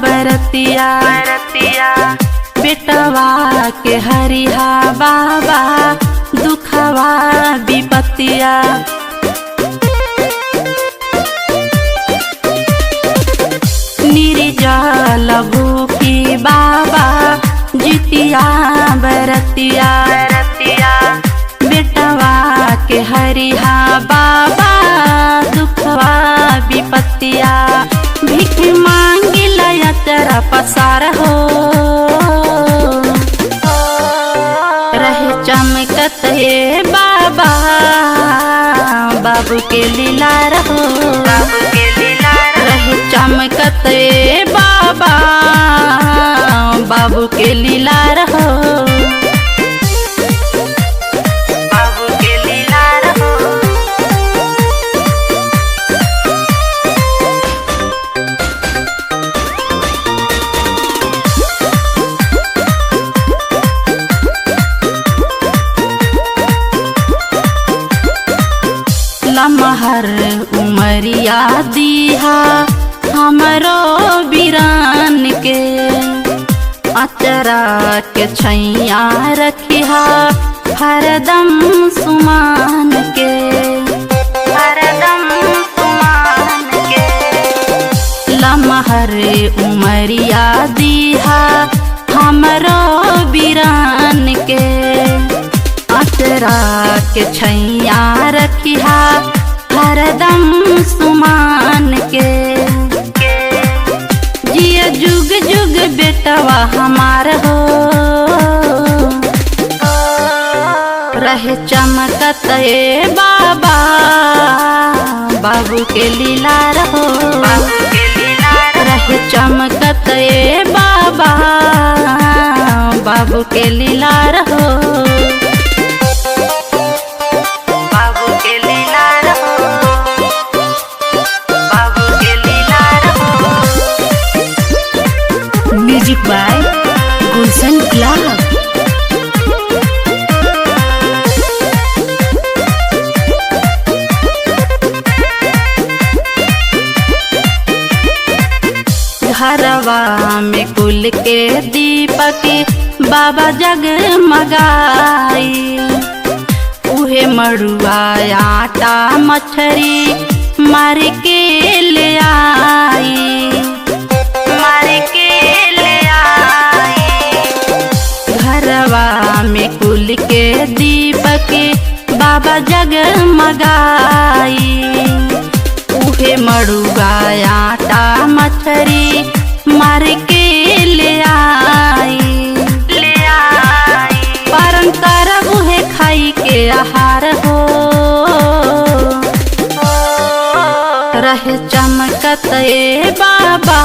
बरतिया बेटवा के हरिहा बाबा दुखवा विपतिया। निर्जल भूखी बाबा जितिया बरतिया बेटवा के हरिहा बाबा दुखवा विपतिया। भीख मांगी लया तेरा पसार हो रहे चमकत हे बाबा बाबू के लीला रहो रहे चमकत हे बाबा बाबू के लीला रहो बाबू के लीला रहो। लमहर उमरिया दीहा हमरो बीरान के अचरा के छैया रखिहा हरदम सुमान के हरदम सुमान के। लमहर उमरिया दीहा हमरो बीरान के अचरा के छैया रखिहा हरदम सुमान के। जिया जुग जुग बेटवा हमार हो रहे चमकत ए बाबा बाबू के लीला रहो रहे चमकत ए बाबा बाबू के लीला रहो बाबू के लीला रहो बाबू के लीला रहो। Music by Gulshan club. घरवा में कुल के दीपक बाबा जगमगाई उहे मड़ुआ आटा मछरी मार के ले आई मार के ले आई। घरवा में कुल के दीपक बाबा जगमगाई उहे मड़ुआ आटा मछरी मार के ले आई परम तरब उहे खाई के आहार हो रहे चमकत ए बाबा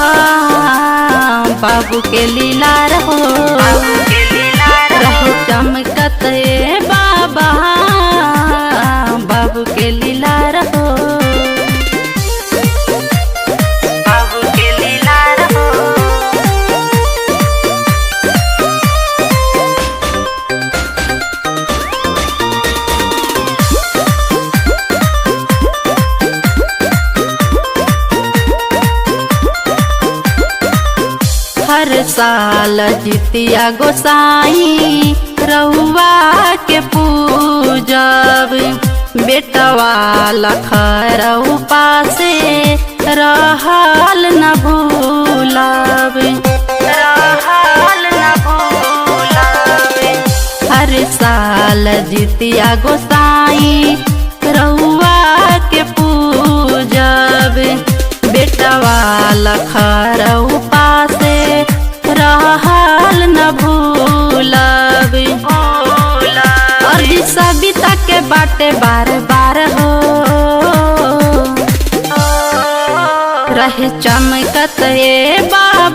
बाबू के लीला रहो रहे चमकत ए बाबा बाबू के लीला रहो बाबू के लीला रहो। हर साल जितिया गोसाई रउआ के पूजब बेटवा लखरऊ पासे रहल न भूलब रहल न भूलब। हर साल जितिया गोसाई रउआ के पूजब बेटवा लखरऊ पासे रहल न भूलब और सविता के बाटे बार बार हो रहे चमकत ए बा